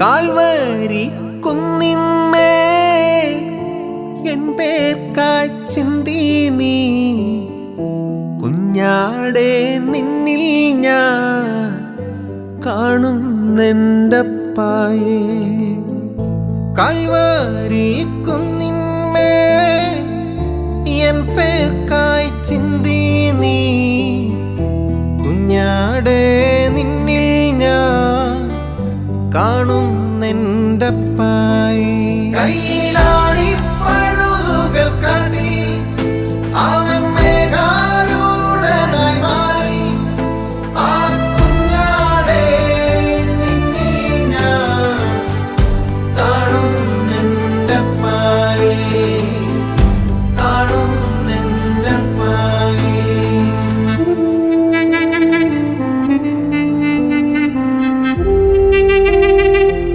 Calvary കുന്നിന്മേൽ N പേർക്കായി ചിന്തി നീ കുഞ്ഞാടെ നിന്നിൽ ഞാൻ കാണുന്നെൻ്റപ്പായേ. കാൽവരി കുന്നിന്മേൽ എൻ പേർക്കായി ചിന്തി നീ കുഞ്ഞാടെ നിന്നിൽ ഞാൻ കാണുന്നെൻ്റപ്പായേ. കയ്യിലാണി പഴുതുകൾ കാട്ടി അവൻ